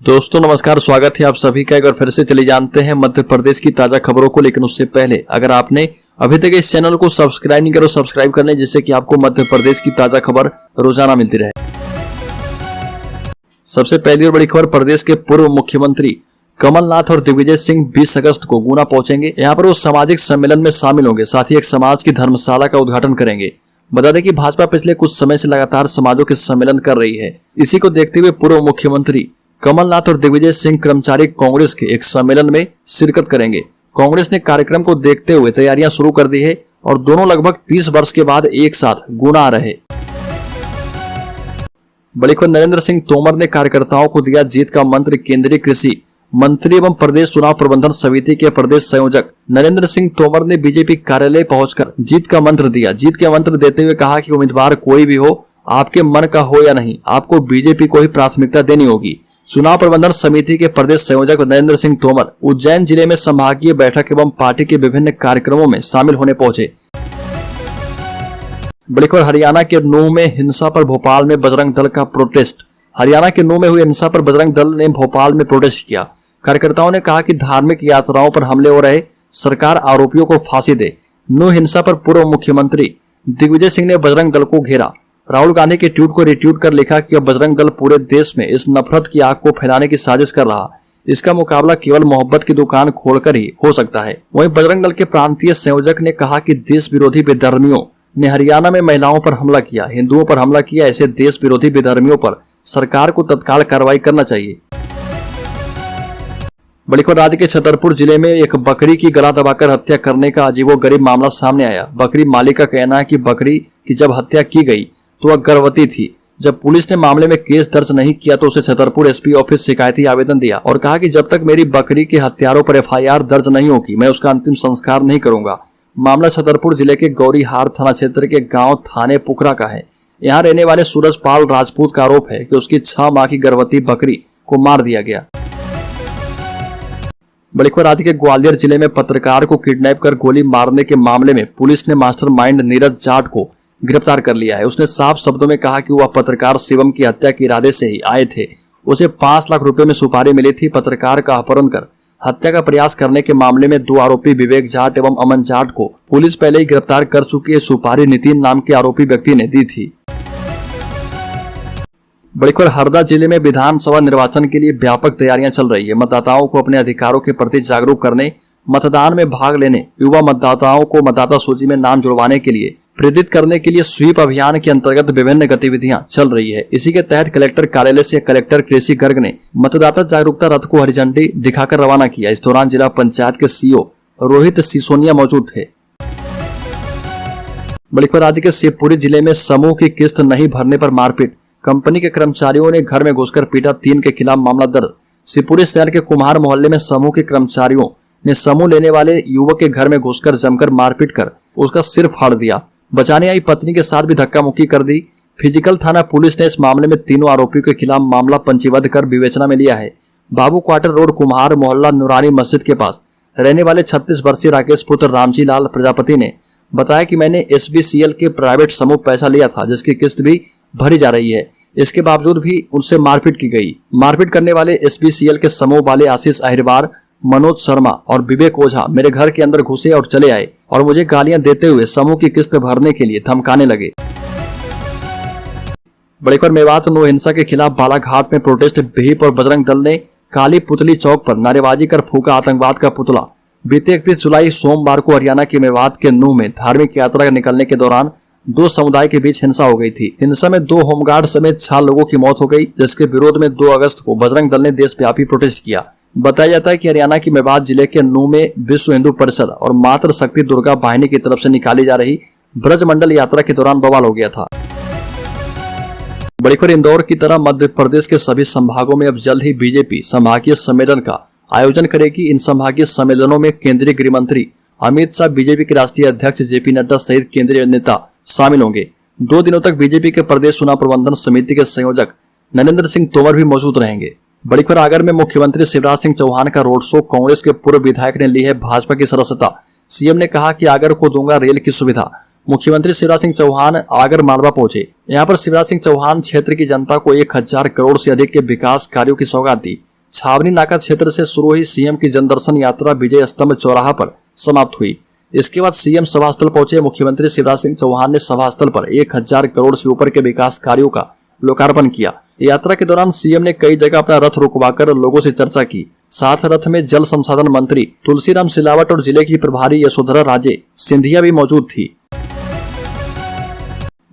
दोस्तों नमस्कार, स्वागत है आप सभी का। एक बार फिर से चले जानते हैं मध्य प्रदेश की ताजा खबरों को। लेकिन उससे पहले अगर आपने अभी तक इस चैनल को सब्सक्राइब नहीं करो, सब्सक्राइब कर लें, जिससे कि आपको मध्य प्रदेश की ताजा खबर रोजाना मिलती रहे। सबसे पहली और बड़ी खबर, प्रदेश के पूर्व मुख्यमंत्री कमलनाथ और दिग्विजय सिंह 20 अगस्त को गुना पहुंचेंगे। यहाँ पर वो सामाजिक सम्मेलन में शामिल होंगे, साथ ही एक समाज की धर्मशाला का उद्घाटन करेंगे। बता दें कि भाजपा पिछले कुछ समय से लगातार समाजों के सम्मेलन कर रही है। इसी को देखते हुए पूर्व मुख्यमंत्री कमलनाथ और दिग्विजय सिंह कर्मचारी कांग्रेस के एक सम्मेलन में शिरकत करेंगे। कांग्रेस ने कार्यक्रम को देखते हुए तैयारियां शुरू कर दी है और दोनों लगभग 30 वर्ष के बाद एक साथ गुना आ रहे। बड़ी खबर, नरेंद्र सिंह तोमर ने कार्यकर्ताओं को दिया जीत का मंत्र। केंद्रीय कृषि मंत्री एवं प्रदेश चुनाव प्रबंधन समिति के प्रदेश संयोजक नरेंद्र सिंह तोमर ने बीजेपी कार्यालय पहुंचकर जीत का मंत्र दिया। जीत का मंत्र देते हुए कहा कि उम्मीदवार कोई भी हो, आपके मन का हो या नहीं, आपको बीजेपी को ही प्राथमिकता देनी होगी। चुनाव प्रबंधन समिति के प्रदेश संयोजक नरेंद्र सिंह तोमर उज्जैन जिले में संभागीय बैठक एवं पार्टी के विभिन्न कार्यक्रमों में शामिल होने पहुंचे। बड़ी खबर, हरियाणा के नूंह में हिंसा पर भोपाल में बजरंग दल का प्रोटेस्ट। हरियाणा के नूंह में हुई हिंसा पर बजरंग दल ने भोपाल में प्रोटेस्ट किया। कार्यकर्ताओं ने कहा कि धार्मिक यात्राओं पर हमले हो रहे, सरकार आरोपियों को फांसी दे। नूंह हिंसा पर पूर्व मुख्यमंत्री दिग्विजय सिंह ने बजरंग दल को घेरा। राहुल गांधी के ट्वीट को रिट्वीट कर लिखा कि अब बजरंग दल पूरे देश में इस नफरत की आग को फैलाने की साजिश कर रहा। इसका मुकाबला केवल मोहब्बत की दुकान खोलकर ही हो सकता है। वहीं बजरंग दल के प्रांतीय संयोजक ने कहा कि देश विरोधी बेधर्मियों ने हरियाणा में महिलाओं पर हमला किया, हिंदुओं पर हमला किया। ऐसे देश विरोधी बेधर्मियों पर सरकार को तत्काल कार्रवाई करना चाहिए। बड़ी खबर, राज्य के छतरपुर जिले में एक बकरी की गला दबाकर हत्या करने का अजीबोगरीब मामला सामने आया। बकरी मालिक का कहना है कि बकरी की जब हत्या की गई तो वह गर्भवती थी। जब पुलिस ने मामले में केस दर्ज नहीं किया तो उसे छतरपुर एसपी ऑफिस शिकायती आवेदन दिया और कहा कि जब तक मेरी बकरी के हत्यारों पर एफआईआर दर्ज नहीं होगी, मैं उसका अंतिम संस्कार नहीं करूंगा। मामला छतरपुर जिले के गौरीहार थाना क्षेत्र के गांव थाने पुकरा का है। यहाँ रहने वाले सूरजपाल राजपूत का आरोप है कि उसकी 6 माह की गर्भवती बकरी को मार दिया गया। बड़ी खबर, राज्य के ग्वालियर जिले में पत्रकार को किडनैप कर गोली मारने के मामले में पुलिस ने मास्टरमाइंड नीरज जाट को गिरफ्तार कर लिया है। उसने साफ शब्दों में कहा कि वह पत्रकार शिवम की हत्या के इरादे से ही आए थे। उसे 5 लाख रुपए में सुपारी मिली थी। पत्रकार का अपहरण कर हत्या का प्रयास करने के मामले में 2 आरोपी विवेक जाट एवं अमन जाट को पुलिस पहले ही गिरफ्तार कर चुकी है। सुपारी नितिन नाम के आरोपी व्यक्ति ने दी थी। बड़ी खबर, हरदा जिले में विधानसभा निर्वाचन के लिए व्यापक तैयारियां चल रही है। मतदाताओं को अपने अधिकारों के प्रति जागरूक करने, मतदान में भाग लेने, युवा मतदाताओं को मतदाता सूची में नाम जुड़वाने के लिए प्रेरित करने के लिए स्वीप अभियान के अंतर्गत विभिन्न गतिविधियां चल रही है। इसी के तहत कलेक्टर कार्यालय से कलेक्टर कृषि गर्ग ने मतदाता जागरूकता रथ को हरी झंडी दिखाकर रवाना किया। इस दौरान जिला पंचायत के सीओ रोहित सिसोनिया मौजूद थे। बड़ी खबर, राज्य के शिवपुरी जिले में समूह की किस्त नहीं भरने पर मारपीट। कंपनी के कर्मचारियों ने घर में घुसकर पीटा, 3 के खिलाफ मामला दर्ज। शिवपुरी शहर के कुम्हार मोहल्ले में समूह के कर्मचारियों ने समूह लेने वाले युवक के घर में घुसकर जमकर मारपीट कर उसका सिर फाड़ दिया। बचाने आई पत्नी के साथ भी धक्का मुक्की कर दी। फिजिकल थाना पुलिस ने इस मामले में तीनों आरोपियों के खिलाफ मामला पंजीबद्ध कर विवेचना में लिया है। बाबू क्वार्टर रोड कुम्हार मोहल्ला नूरानी मस्जिद के पास रहने वाले 36 वर्षीय राकेश पुत्र रामजी लाल प्रजापति ने बताया कि मैंने SBCL के प्राइवेट समूह पैसा लिया था, जिसकी किस्त भी भरी जा रही है। इसके बावजूद भी उनसे मारपीट की गई। मारपीट करने वाले SBCL के समूह वाले आशीष अहिरवार, मनोज शर्मा और विवेक ओझा मेरे घर के अंदर घुसे और चले आए और मुझे गालियां देते हुए समूह की किस्त भरने के लिए धमकाने लगे। बड़ी खबर, मेवात नो हिंसा के खिलाफ बालाघाट में प्रोटेस्ट। विहिप और बजरंग दल ने काली पुतली चौक पर नारेबाजी कर फूका आतंकवाद का पुतला। बीते 31 जुलाई सोमवार को हरियाणा के मेवात के नूंह में धार्मिक यात्रा निकलने के दौरान 2 समुदाय के बीच हिंसा हो गई थी। हिंसा में 2 होमगार्ड समेत 6 लोगों की मौत हो गई, जिसके विरोध में 2 अगस्त को बजरंग दल ने देशव्यापी प्रोटेस्ट किया। बताया जाता है कि हरियाणा की मेवात जिले के नूंह में विश्व हिंदू परिषद और मातृ शक्ति दुर्गा वाहिनी की तरफ से निकाली जा रही ब्रजमंडल यात्रा के दौरान बवाल हो गया था। बड़ी खबर, इंदौर की तरह मध्य प्रदेश के सभी संभागों में अब जल्द ही बीजेपी संभागीय सम्मेलन का आयोजन करेगी। इन संभागीय सम्मेलनों में केंद्रीय गृह मंत्री अमित शाह, बीजेपी के राष्ट्रीय अध्यक्ष JP नड्डा सहित केंद्रीय नेता शामिल होंगे। 2 दिनों तक बीजेपी के प्रदेश चुनाव प्रबंधन समिति के संयोजक नरेंद्र सिंह तोमर भी मौजूद रहेंगे। बड़ी खबर, आगर में मुख्यमंत्री शिवराज सिंह चौहान का रोड शो। कांग्रेस के पूर्व विधायक ने ली है भाजपा की सदस्यता। सीएम ने कहा कि आगर को दूंगा रेल की सुविधा। मुख्यमंत्री शिवराज सिंह चौहान आगर मालवा पहुंचे। यहाँ पर शिवराज सिंह चौहान क्षेत्र की जनता को 1000 करोड़ से अधिक के विकास कार्यों की सौगात दी। छावनी नाका क्षेत्र से शुरू हुई सीएम की जनदर्शन यात्रा विजय स्तंभ चौराहा पर समाप्त हुई। इसके बाद सीएम सभा स्थल पहुंचे। मुख्यमंत्री शिवराज सिंह चौहान ने सभा स्थल पर 1000 करोड़ से ऊपर के विकास कार्यों का लोकार्पण किया। यात्रा के दौरान सीएम ने कई जगह अपना रथ रुकवाकर लोगों से चर्चा की। साथ रथ में जल संसाधन मंत्री तुलसीराम सिलावट और जिले की प्रभारी यशोधरा राजे सिंधिया भी मौजूद थी।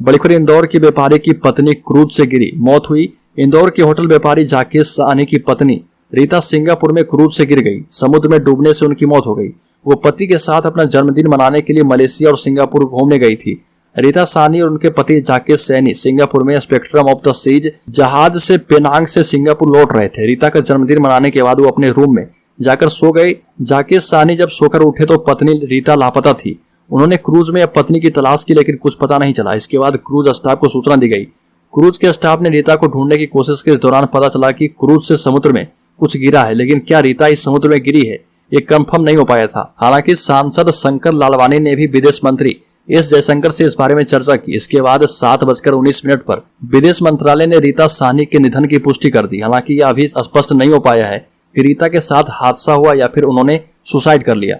बड़ी खबर, इंदौर की व्यापारी की पत्नी क्रूज से गिरी, मौत हुई। इंदौर के होटल व्यापारी जाकेश साहनी की पत्नी रीता सिंगापुर में क्रूज से गिर गई। समुद्र में डूबने से उनकी मौत हो गई। वो पति के साथ अपना जन्मदिन मनाने के लिए मलेशिया और सिंगापुर घूमने गई थी। रीता साहनी और उनके पति जाकेश सैनी सिंगापुर में स्पेक्ट्रम ऑफ द सीज जहाज से पेनांग से सिंगापुर लौट रहे थे। रीता का जन्मदिन मनाने के बाद वो अपने रूम में जाकर सो गए। जाकेश साहनी जब सोकर उठे तो पत्नी रीता लापता थी। उन्होंने क्रूज में पत्नी की तलाश की, लेकिन कुछ पता नहीं चला। इसके बाद क्रूज स्टाफ को सूचना दी गई। क्रूज के स्टाफ ने रीता को ढूंढने की कोशिश के दौरान पता चला कि क्रूज से समुद्र में कुछ गिरा है, लेकिन क्या रीता इस समुद्र में गिरी है ये कंफर्म नहीं हो पाया था। हालांकि सांसद शंकर लालवानी ने भी विदेश मंत्री एस जयशंकर से इस बारे में चर्चा की। इसके बाद 7:19 पर विदेश मंत्रालय ने रीता साहनी के निधन की पुष्टि कर दी। हालांकि यह अभी स्पष्ट नहीं हो पाया है कि रीता के साथ हादसा हुआ या फिर उन्होंने सुसाइड कर लिया।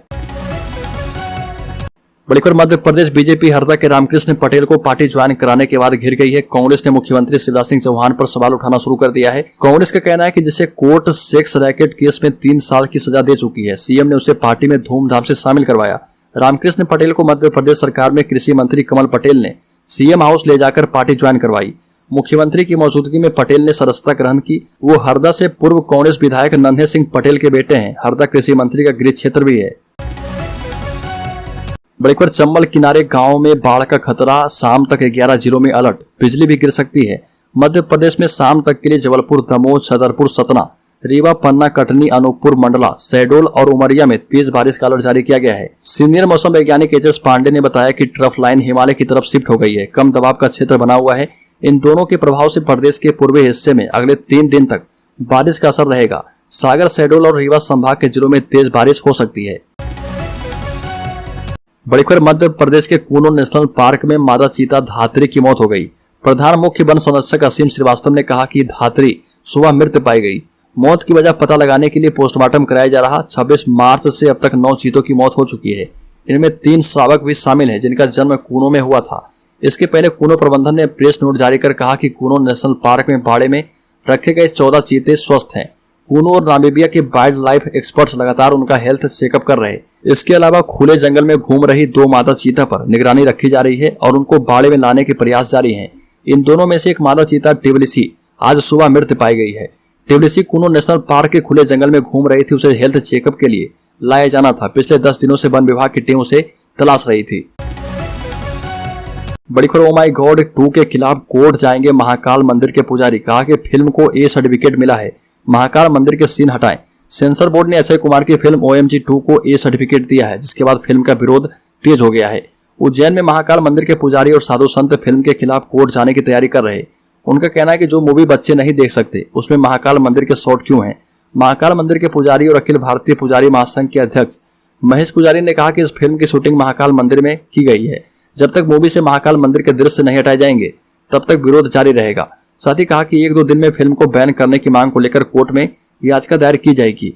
बड़ी खबर, मध्य प्रदेश बीजेपी हरदा के रामकृष्ण पटेल को पार्टी ज्वाइन कराने के बाद घिर गई है। कांग्रेस ने मुख्यमंत्री शिवराज सिंह चौहान पर सवाल उठाना शुरू कर दिया है। कांग्रेस का कहना है कि जिसे कोर्ट सेक्स रैकेट केस में 3 साल की सजा दे चुकी है, सीएम ने उसे पार्टी में धूमधाम से शामिल करवाया। रामकृष्ण पटेल को मध्य प्रदेश सरकार में कृषि मंत्री कमल पटेल ने सीएम हाउस ले जाकर पार्टी ज्वाइन करवाई। मुख्यमंत्री की मौजूदगी में पटेल ने सदस्यता ग्रहण की। वो हरदा से पूर्व कांग्रेस विधायक नन्हे सिंह पटेल के बेटे हैं। हरदा कृषि मंत्री का गृह क्षेत्र भी है। बड़ी खबर, चंबल किनारे गांव में बाढ़ का खतरा, शाम तक 11 जिलों में अलर्ट, बिजली भी गिर सकती है। मध्य प्रदेश में शाम तक के लिए जबलपुर, दमोह, छतरपुर, सतना, रीवा, पन्ना, कटनी, अनूपपुर, मंडला, शहडोल और उमरिया में तेज बारिश का अलर्ट जारी किया गया है। सीनियर मौसम वैज्ञानिक एच.एस. पांडे ने बताया कि ट्रफ लाइन हिमालय की तरफ शिफ्ट हो गई है। कम दबाव का क्षेत्र बना हुआ है। इन दोनों के प्रभाव से प्रदेश के पूर्वी हिस्से में अगले 3 दिन तक बारिश का असर रहेगा। सागर, शहडोल और रीवा संभाग के जिलों में तेज बारिश हो सकती है। बड़ी खबर, मध्य प्रदेश के कूनो नेशनल पार्क में मादा चीता धात्री की मौत हो गई। प्रधान मुख्य वन संरक्षक असीम श्रीवास्तव ने कहा कि धात्री सुबह मृत पाई गई। मौत की वजह पता लगाने के लिए पोस्टमार्टम कराया जा रहा। 26 मार्च से अब तक 9 चीतों की मौत हो चुकी है। इनमें 3 शावक भी शामिल हैं, जिनका जन्म कूनो में हुआ था। इसके पहले कूनो प्रबंधन ने प्रेस नोट जारी कर कहा कि कूनो नेशनल पार्क में बाड़े में रखे गए 14 चीते स्वस्थ हैं। कूनो और नामीबिया के वाइल्ड लाइफ एक्सपर्ट्स लगातार उनका हेल्थ चेकअप कर रहे हैं। इसके अलावा खुले जंगल में घूम रही 2 मादा चीता पर निगरानी रखी जा रही है और उनको बाड़े में लाने के प्रयास जारी हैं। इन दोनों में से एक मादा चीता टिबलिसी आज सुबह मृत पाई गई है। टिबलिसी कूनो नेशनल पार्क के खुले जंगल में घूम रही थी। उसे हेल्थ चेकअप के लिए लाया जाना था। पिछले 10 दिनों से वन विभाग की टीम उसे तलाश रही थी। बड़ी खबर, ओ माई गॉड 2 के खिलाफ कोर्ट जाएंगे महाकाल मंदिर के पुजारी। कहा कि फिल्म को ए सर्टिफिकेट मिला है, महाकाल मंदिर के सीन हटाएं। सेंसर बोर्ड ने अक्षय कुमार की फिल्म OMG 2 को ए सर्टिफिकेट दिया है, जिसके बाद फिल्म का विरोध तेज हो गया है। उज्जैन में महाकाल मंदिर के पुजारी और साधु संत फिल्म के खिलाफ कोर्ट जाने की तैयारी कर रहे हैं। उनका कहना है कि जो मूवी बच्चे नहीं देख सकते उसमें महाकाल मंदिर के शॉट क्यों हैं। महाकाल मंदिर के पुजारी और अखिल भारतीय पुजारी महासंघ के अध्यक्ष महेश पुजारी ने कहा कि इस फिल्म की शूटिंग महाकाल मंदिर में की गई है। जब तक मूवी से महाकाल मंदिर के दृश्य नहीं हटाए जाएंगे तब तक विरोध जारी रहेगा। साथ ही कहा कि 1-2 दिन में फिल्म को बैन करने की मांग को लेकर कोर्ट में याचिका दायर की जाएगी।